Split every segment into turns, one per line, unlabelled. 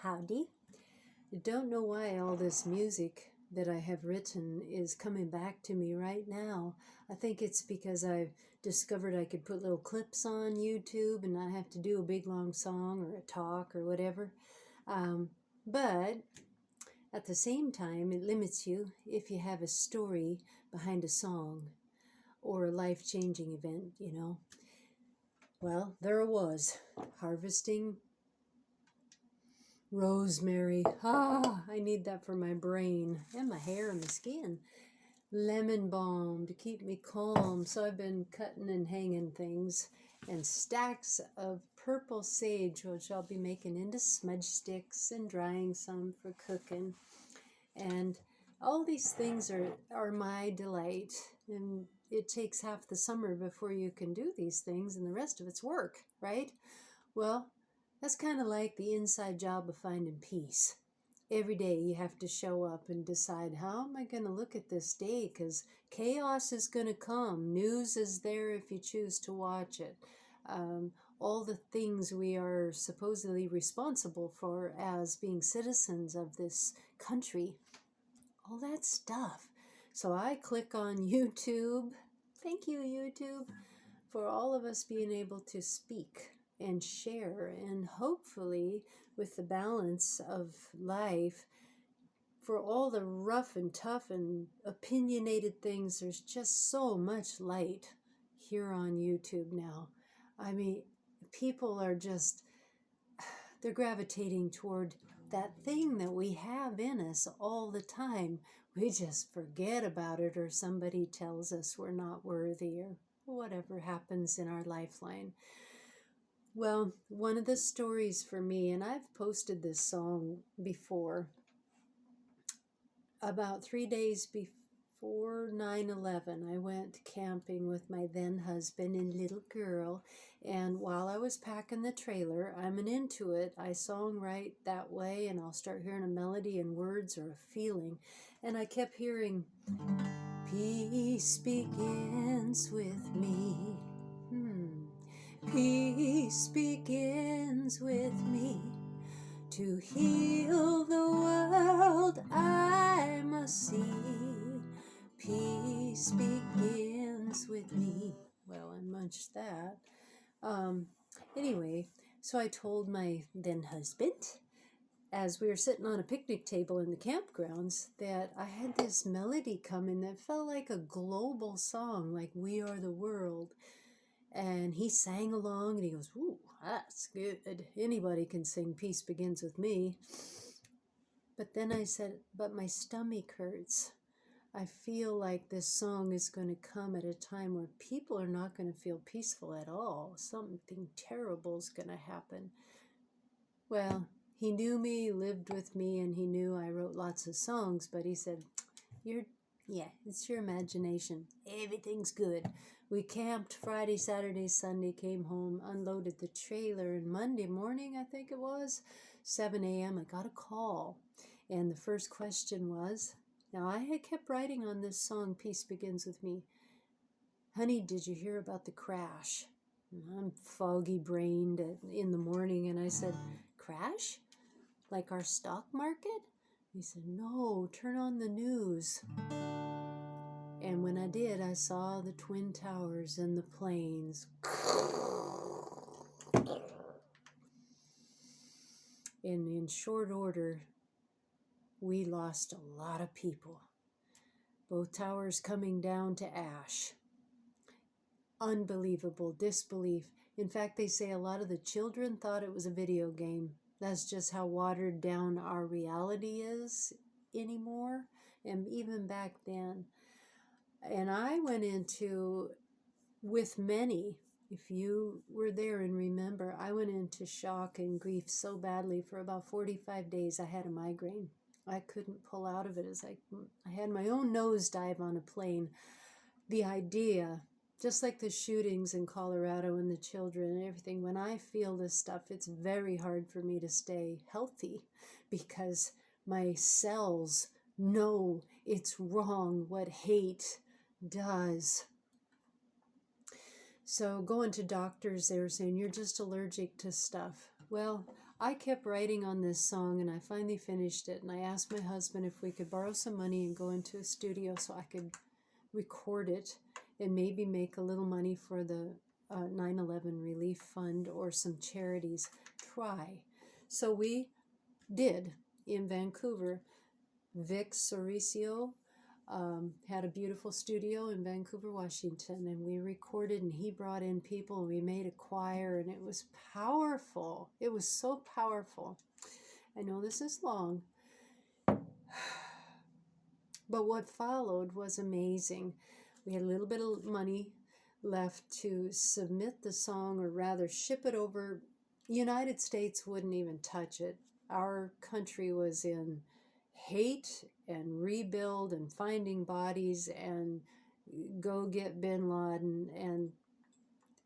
Howdy. Don't know why all this music that I have written is coming back to me right now. I think it's because I've discovered I could put little clips on YouTube and not have to do a big long song or a talk or whatever. But at the same time, it limits you if you have a story behind a song or a life-changing event. Well, there it was, harvesting rosemary. I need that for my brain and my hair and my skin. Lemon balm to keep me calm. So I've been cutting and hanging things. And stacks of purple sage, which I'll be making into smudge sticks and drying some for cooking. And all these things are my delight. And it takes half the summer before you can do these things, and the rest of it's work, right? Well, that's kind of like the inside job of finding peace. Every day you have to show up and decide, how am I going to look at this day? Because chaos is going to come. News is there if you choose to watch it. All the things we are supposedly responsible for as being citizens of this country, all that stuff. So I click on YouTube. Thank you, YouTube, for all of us being able to speak and share, and hopefully with the balance of life, for all the rough and tough and opinionated things, there's just so much light here on YouTube now. I mean, people are just, they're gravitating toward that thing that we have in us all the time. We just forget about it, or somebody tells us we're not worthy, or whatever happens in our lifeline. Well, one of the stories for me, and I've posted this song before, about 3 days before 9/11, I went camping with my then husband and little girl, and while I was packing the trailer, I'm an Intuit. I songwrite that way, and I'll start hearing a melody and words or a feeling, and I kept hearing, peace begins with me. Peace begins with me. To heal the world I must see. Peace begins with me. Well, I munched that. Anyway, so I told my then husband, as we were sitting on a picnic table in the campgrounds, that I had this melody come in that felt like a global song, like We Are the World. And he sang along, and he goes, ooh, that's good. Anybody can sing Peace Begins With Me. But then I said, but my stomach hurts. I feel like this song is going to come at a time where people are not going to feel peaceful at all. Something terrible is going to happen. Well, he knew me, lived with me, and he knew I wrote lots of songs, but he said, it's your imagination. Everything's good. We camped Friday, Saturday, Sunday, came home, unloaded the trailer, and Monday morning, I think it was, 7 a.m., I got a call. And the first question was, now I had kept writing on this song, Peace Begins With Me. Honey, did you hear about the crash? And I'm foggy-brained in the morning, and I said, crash? Like our stock market? He said, no, turn on the news. And when I did, I saw the Twin Towers and the planes. And in short order, we lost a lot of people. Both towers coming down to ash. Unbelievable disbelief. In fact, they say a lot of the children thought it was a video game. That's just how watered down our reality is anymore, and even back then. And I went into, with many, if you were there and remember, I went into shock and grief so badly for about 45 days. I had a migraine. I couldn't pull out of it. As I had my own nosedive on a plane. The idea, just like the shootings in Colorado and the children and everything, when I feel this stuff, it's very hard for me to stay healthy, because my cells know it's wrong what hate does. So going to doctors, they were saying, you're just allergic to stuff. Well, I kept writing on this song, and I finally finished it, and I asked my husband if we could borrow some money and go into a studio so I could record it and maybe make a little money for the 9/11 relief fund or some charities. Try. So we did in Vancouver. Vic Soricio had a beautiful studio in Vancouver, Washington, and we recorded, and he brought in people, and we made a choir, and it was powerful. It was so powerful. I know this is long, but what followed was amazing. We had a little bit of money left to submit the song, or rather ship it over. United States wouldn't even touch it. Our country was in hate and rebuild and finding bodies and go get bin Laden, and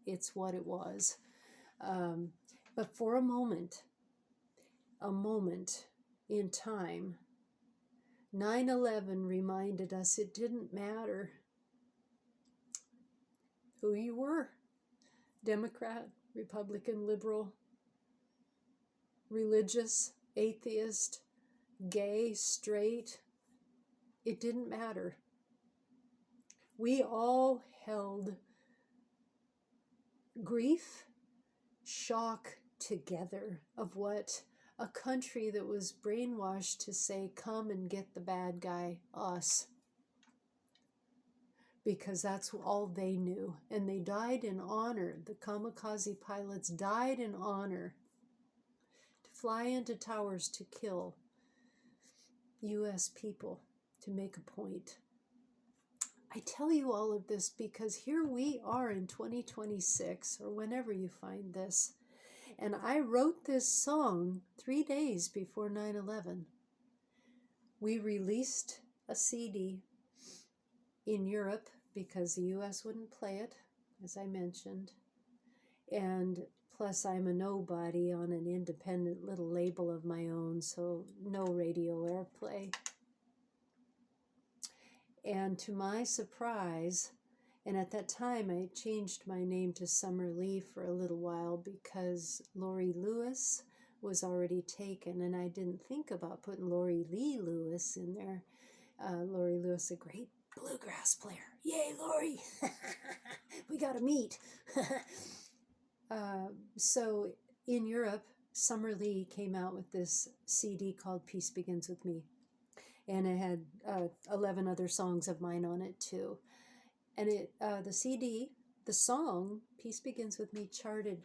it's what it was. But for a moment in time, 9/11 reminded us it didn't matter who you were, Democrat, Republican, liberal, religious, atheist, gay, straight. It didn't matter. We all held grief, shock together of what a country that was brainwashed to say, come and get the bad guy, us. Because that's all they knew. And they died in honor. The kamikaze pilots died in honor to fly into towers to kill U.S. people, to make a point. I tell you all of this because here we are in 2026, or whenever you find this. And I wrote this song 3 days before 9/11. We released a CD in Europe because the U.S. wouldn't play it, as I mentioned. And plus, I'm a nobody on an independent little label of my own, so no radio airplay. And to my surprise, and at that time I changed my name to Summer Lee for a little while because Laurie Lewis was already taken, and I didn't think about putting Laurie Lee Lewis in there. Laurie Lewis, a great bluegrass player. Yay, Laurie! We got to meet. So in Europe, Summer Lee came out with this CD called Peace Begins With Me. And it had 11 other songs of mine on it too. And the CD, the song, Peace Begins With Me, charted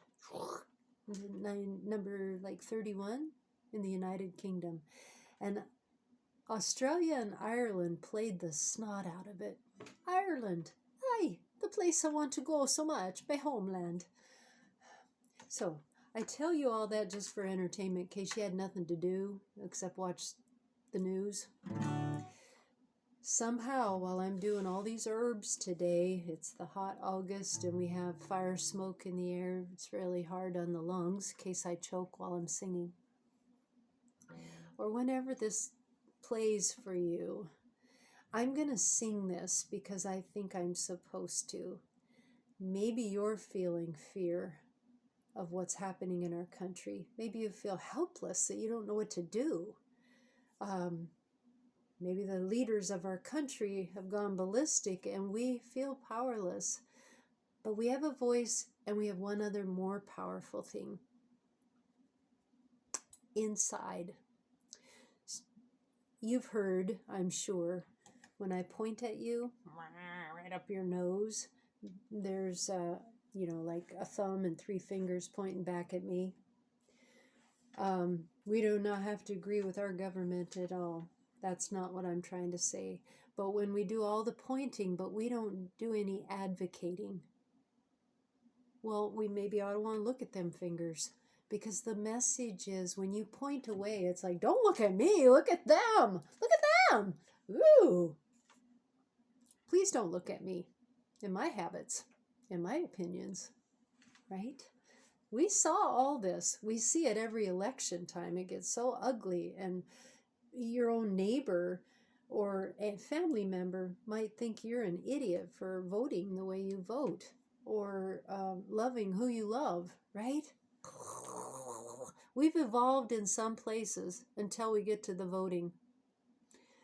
number like 31 in the United Kingdom. And Australia and Ireland played the snot out of it. Ireland, aye, the place I want to go so much, my homeland. So I tell you all that just for entertainment, in case you had nothing to do except watch the news. Somehow, while I'm doing all these herbs today, it's the hot August and we have fire smoke in the air. It's really hard on the lungs in case I choke while I'm singing. Or whenever this plays for you, I'm going to sing this because I think I'm supposed to. Maybe you're feeling fear of what's happening in our country. Maybe you feel helpless, that you don't know what to do. Maybe the leaders of our country have gone ballistic and we feel powerless. But we have a voice, and we have one other more powerful thing. Inside. You've heard, I'm sure, when I point at you, right up your nose, there's like a thumb and 3 fingers pointing back at me. We do not have to agree with our government at all. That's not what I'm trying to say. But when we do all the pointing, but we don't do any advocating, well, we maybe ought to want to look at them fingers. Because the message is, when you point away, it's like, don't look at me, look at them. Look at them. Ooh. Please don't look at me and my habits and my opinions, right? We saw all this. We see it every election time. It gets so ugly, and your own neighbor or a family member might think you're an idiot for voting the way you vote, or loving who you love, right? We've evolved in some places until we get to the voting,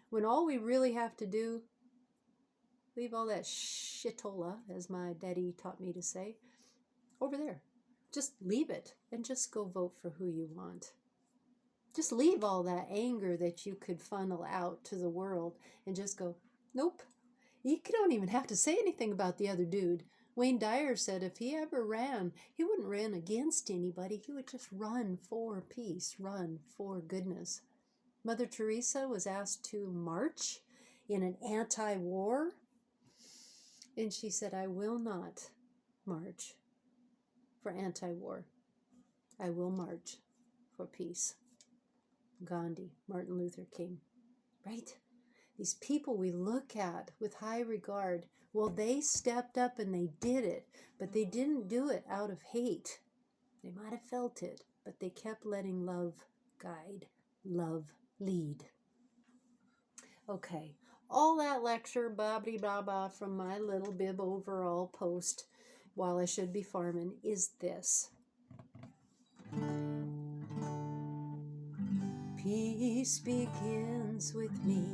when all we really have to do, leave all that shitola, as my daddy taught me to say, over there. Just leave it and just go vote for who you want. Just leave all that anger that you could funnel out to the world and just go, nope. You don't even have to say anything about the other dude. Wayne Dyer said if he ever ran, he wouldn't run against anybody. He would just run for peace, run for goodness. Mother Teresa was asked to march in an anti-war, and she said, I will not march for anti-war. I will march for peace. Gandhi, Martin Luther King, right? These people we look at with high regard, well, they stepped up and they did it, but they didn't do it out of hate. They might have felt it, but they kept letting love guide, love lead. Okay, all that lecture, blah from my little bib overall post while I should be farming is this. Peace begins with me.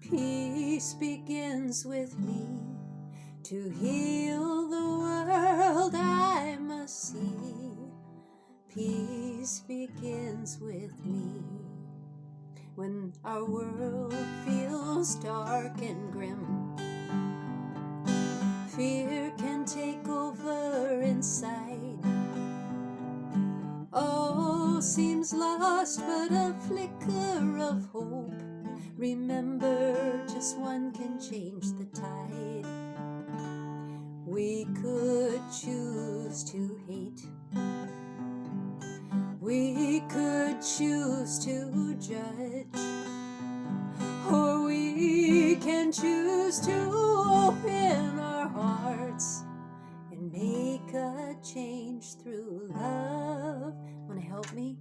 Peace begins with me. To heal the world I must see. Peace begins with me. When our world feels dark and grim, fear can take over inside. All seems lost, but a flicker of hope. Remember, just one can change the tide. We could choose to hate. We could choose to judge. Or we can choose to open our hearts and make a change through love. Want to help me?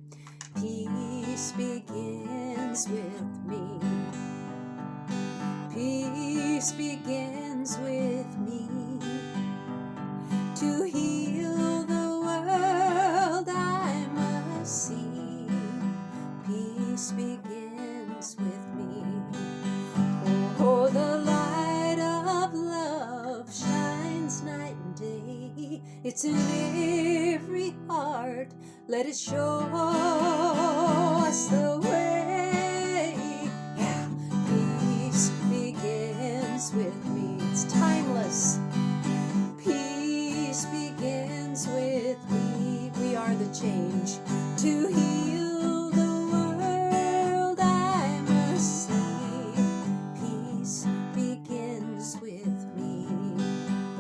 Peace begins with me. Peace begins with me. To heal the world I must see. Peace begins with me. Oh, the light of love shines night and day. It's in every heart. Let it show us the way. Yeah, peace begins with me. It's timeless. Peace begins with me. We are the change. To heal the world I must see. Peace begins with me.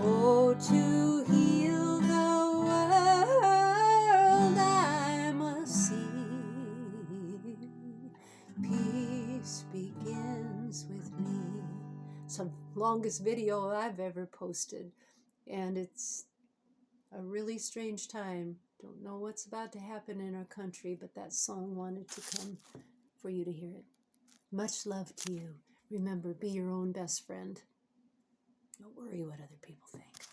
Oh, to heal the world I must see. Peace begins with me. It's the longest video I've ever posted, and it's a really strange time. Don't know what's about to happen in our country, but that song wanted to come for you to hear it. Much love to you. Remember, be your own best friend. Don't worry what other people think.